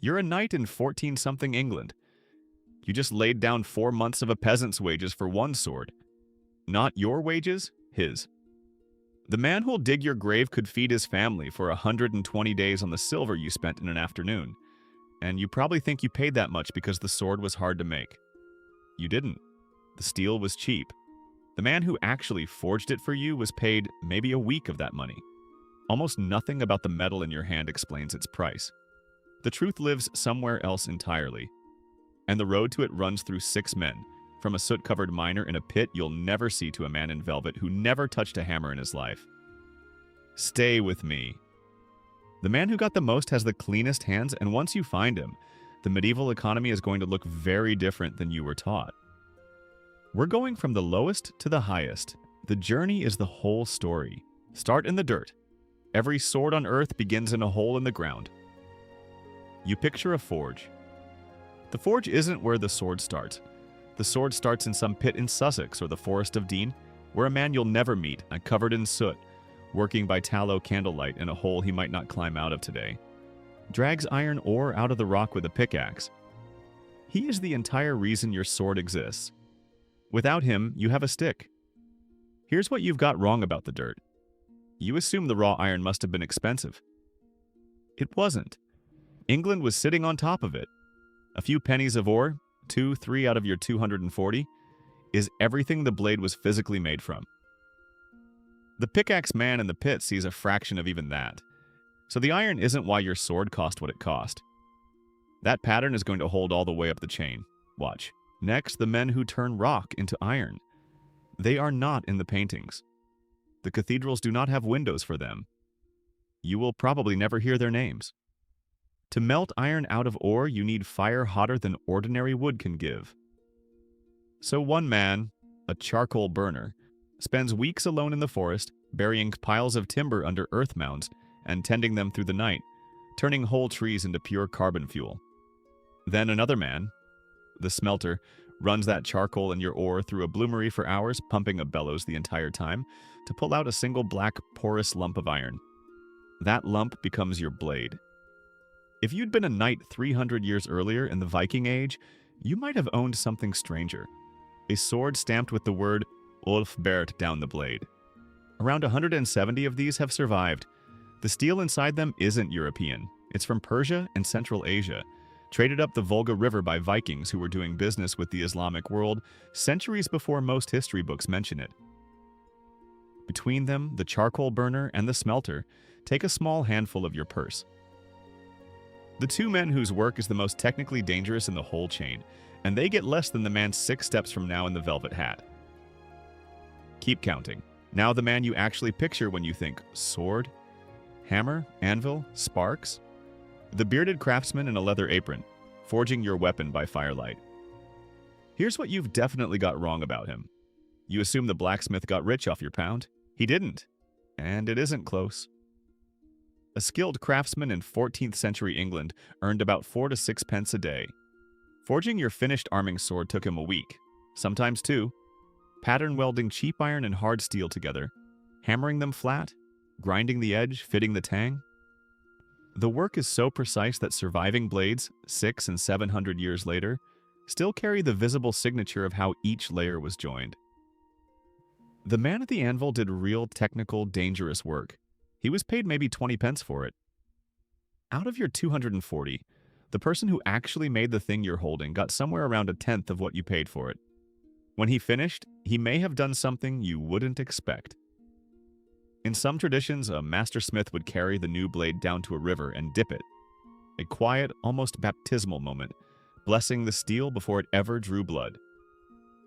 You're a knight in 14-something England. You just laid down 4 months of a peasant's wages for one sword. Not your wages, his. The man who'll dig your grave could feed his family for 120 days on the silver you spent in an afternoon. And you probably think you paid that much because the sword was hard to make. You didn't. The steel was cheap. The man who actually forged it for you was paid maybe a week of that money. Almost nothing about the metal in your hand explains its price. The truth lives somewhere else entirely. And the road to it runs through 6 men, from a soot-covered miner in a pit you'll never see to a man in velvet who never touched a hammer in his life. Stay with me. The man who got the most has the cleanest hands, and once you find him, the medieval economy is going to look very different than you were taught. We're going from the lowest to the highest. The journey is the whole story. Start in the dirt. Every sword on earth begins in a hole in the ground. You picture a forge. The forge isn't where the sword starts. The sword starts in some pit in Sussex or the Forest of Dean, where a man you'll never meet, covered in soot, working by tallow candlelight in a hole he might not climb out of today, drags iron ore out of the rock with a pickaxe. He is the entire reason your sword exists. Without him, you have a stick. Here's what you've got wrong about the dirt. You assume the raw iron must have been expensive. It wasn't. England was sitting on top of it. A few pennies of ore, 2-3 out of your 240, is everything the blade was physically made from. The pickaxe man in the pit sees a fraction of even that. So the iron isn't why your sword cost what it cost. That pattern is going to hold all the way up the chain. Watch. Next, the men who turn rock into iron. They are not in the paintings. The cathedrals do not have windows for them. You will probably never hear their names. To melt iron out of ore, you need fire hotter than ordinary wood can give. So one man, a charcoal burner, spends weeks alone in the forest, burying piles of timber under earth mounds and tending them through the night, turning whole trees into pure carbon fuel. Then another man, the smelter, runs that charcoal and your ore through a bloomery for hours, pumping a bellows the entire time, to pull out a single black, porous lump of iron. That lump becomes your blade. If you'd been a knight 300 years earlier in the Viking Age, you might have owned something stranger. A sword stamped with the word Ulfberht down the blade. Around 170 of these have survived. The steel inside them isn't European. It's from Persia and Central Asia, traded up the Volga River by Vikings who were doing business with the Islamic world centuries before most history books mention it. Between them, the charcoal burner and the smelter, take a small handful of your purse. The 2 men whose work is the most technically dangerous in the whole chain, and they get less than the man 6 steps from now in the velvet hat. Keep counting. Now the man you actually picture when you think sword, hammer, anvil, sparks. The bearded craftsman in a leather apron, forging your weapon by firelight. Here's what you've definitely got wrong about him. You assume the blacksmith got rich off your pound. He didn't. And it isn't close. A skilled craftsman in 14th century England earned about 4 to 6 pence a day. Forging your finished arming sword took him a week, sometimes 2. Pattern welding cheap iron and hard steel together, hammering them flat, grinding the edge, fitting the tang. The work is so precise that surviving blades, 600 and 700 years later, still carry the visible signature of how each layer was joined. The man at the anvil did real technical, dangerous work. He was paid maybe 20 pence for it. Out of your 240, the person who actually made the thing you're holding got somewhere around a tenth of what you paid for it. When he finished, he may have done something you wouldn't expect. In some traditions, a master smith would carry the new blade down to a river and dip it. A quiet, almost baptismal moment, blessing the steel before it ever drew blood.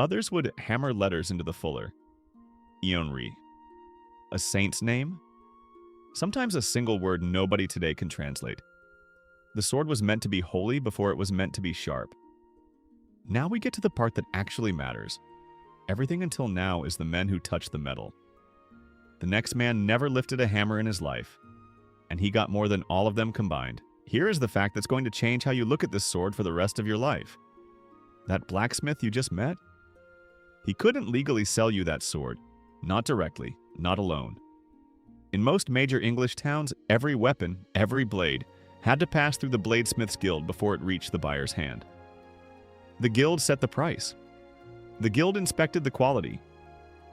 Others would hammer letters into the fuller. Ionri. A saint's name? Sometimes a single word nobody today can translate. The sword was meant to be holy before it was meant to be sharp. Now we get to the part that actually matters. Everything until now is the men who touched the metal. The next man never lifted a hammer in his life, and he got more than all of them combined. Here is the fact that's going to change how you look at this sword for the rest of your life. That blacksmith you just met? He couldn't legally sell you that sword. Not directly, not alone. In most major English towns, every weapon, every blade, had to pass through the bladesmith's guild before it reached the buyer's hand. The guild set the price. The guild inspected the quality.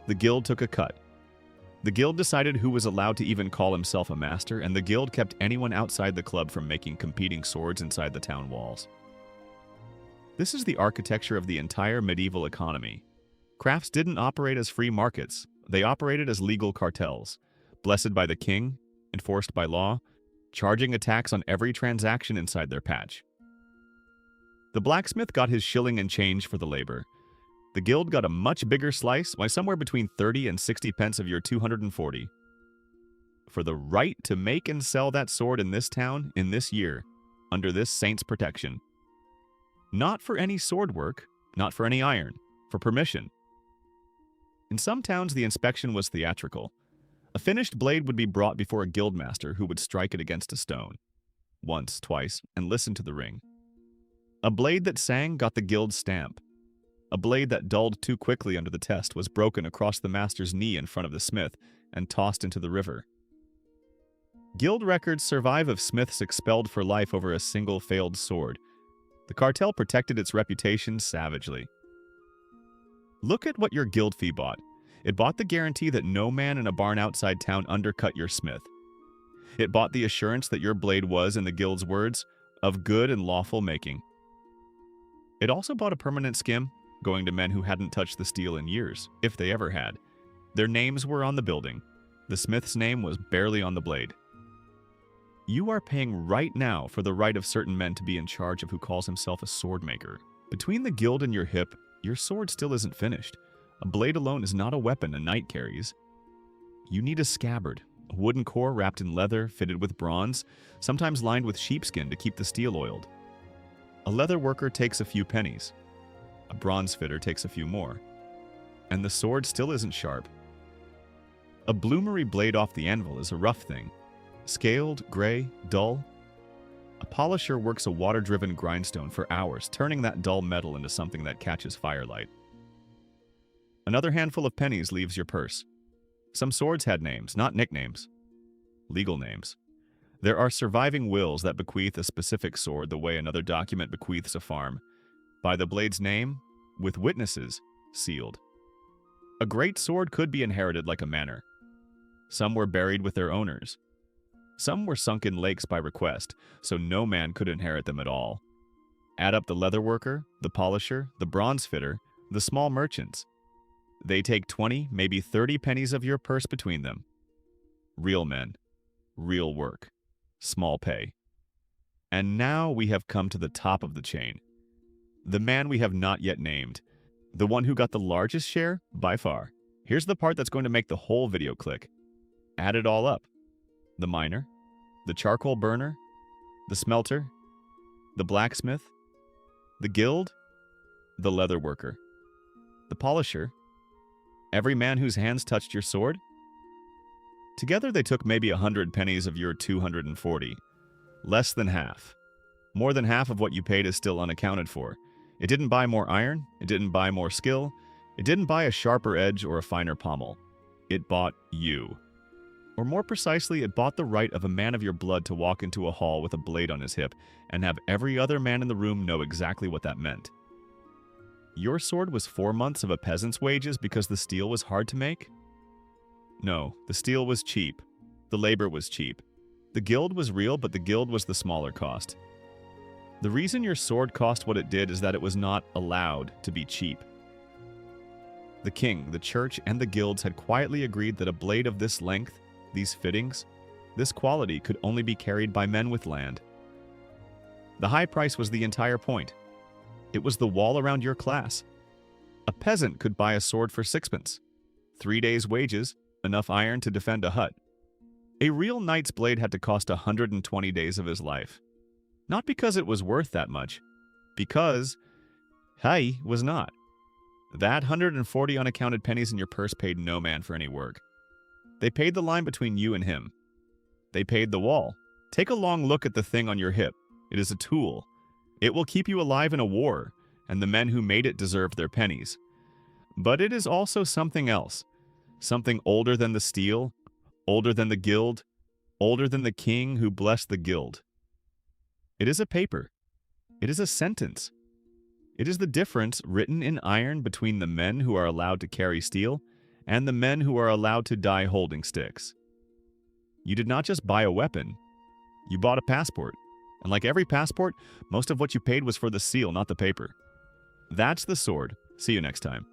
The guild took a cut. The guild decided who was allowed to even call himself a master, and the guild kept anyone outside the club from making competing swords inside the town walls. This is the architecture of the entire medieval economy. Crafts didn't operate as free markets. They operated as legal cartels, blessed by the king, enforced by law, charging a tax on every transaction inside their patch. The blacksmith got his shilling and change for the labor. The guild got a much bigger slice, by somewhere between 30 and 60 pence of your 240. For the right to make and sell that sword in this town, in this year, under this saint's protection. Not for any sword work, not for any iron, for permission. In some towns, the inspection was theatrical. A finished blade would be brought before a guildmaster who would strike it against a stone. Once, twice, and listen to the ring. A blade that sang got the guild's stamp. A blade that dulled too quickly under the test was broken across the master's knee in front of the smith and tossed into the river. Guild records survive of smiths expelled for life over a single failed sword. The cartel protected its reputation savagely. Look at what your guild fee bought. It bought the guarantee that no man in a barn outside town undercut your smith. It bought the assurance that your blade was, in the guild's words, of good and lawful making. It also bought a permanent skim, going to men who hadn't touched the steel in years, if they ever had. Their names were on the building. The smith's name was barely on the blade. You are paying right now for the right of certain men to be in charge of who calls himself a sword maker. Between the guild and your hip, your sword still isn't finished. A blade alone is not a weapon a knight carries. You need a scabbard, a wooden core wrapped in leather, fitted with bronze, sometimes lined with sheepskin to keep the steel oiled. A leather worker takes a few pennies. A bronze fitter takes a few more. And the sword still isn't sharp. A bloomery blade off the anvil is a rough thing. Scaled, gray, dull. A polisher works a water-driven grindstone for hours, turning that dull metal into something that catches firelight. Another handful of pennies leaves your purse. Some swords had names, not nicknames. Legal names. There are surviving wills that bequeath a specific sword the way another document bequeaths a farm. By the blade's name, with witnesses, sealed. A great sword could be inherited like a manor. Some were buried with their owners. Some were sunk in lakes by request, so no man could inherit them at all. Add up the leather worker, the polisher, the bronze fitter, the small merchants. They take 20, maybe 30 pennies of your purse between them. Real men, real work, small pay. And now we have come to the top of the chain. The man we have not yet named. The one who got the largest share, by far. Here's the part that's going to make the whole video click. Add it all up. The miner, the charcoal burner, the smelter, the blacksmith, the guild, the leather worker, the polisher, every man whose hands touched your sword. Together they took maybe 100 pennies of your 240. Less than half. More than half of what you paid is still unaccounted for. It didn't buy more iron, it didn't buy more skill, it didn't buy a sharper edge or a finer pommel. It bought you. Or more precisely, it bought the right of a man of your blood to walk into a hall with a blade on his hip and have every other man in the room know exactly what that meant. Your sword was 4 months of a peasant's wages because the steel was hard to make? No, the steel was cheap. The labor was cheap. The guild was real, but the guild was the smaller cost. The reason your sword cost what it did is that it was not allowed to be cheap. The king, the church, and the guilds had quietly agreed that a blade of this length, these fittings, this quality could only be carried by men with land. The high price was the entire point. It was the wall around your class. A peasant could buy a sword for 6 pence. 3 days' wages, enough iron to defend a hut. A real knight's blade had to cost 120 days of his life. Not because it was worth that much, because he was not. That 140 unaccounted pennies in your purse paid no man for any work. They paid the line between you and him. They paid the wall. Take a long look at the thing on your hip. It is a tool. It will keep you alive in a war, and the men who made it deserved their pennies. But it is also something else. Something older than the steel, older than the guild, older than the king who blessed the guild. It is a paper. It is a sentence. It is the difference written in iron between the men who are allowed to carry steel and the men who are allowed to die holding sticks. You did not just buy a weapon, you bought a passport. And like every passport, most of what you paid was for the seal, not the paper. That's the sword. See you next time.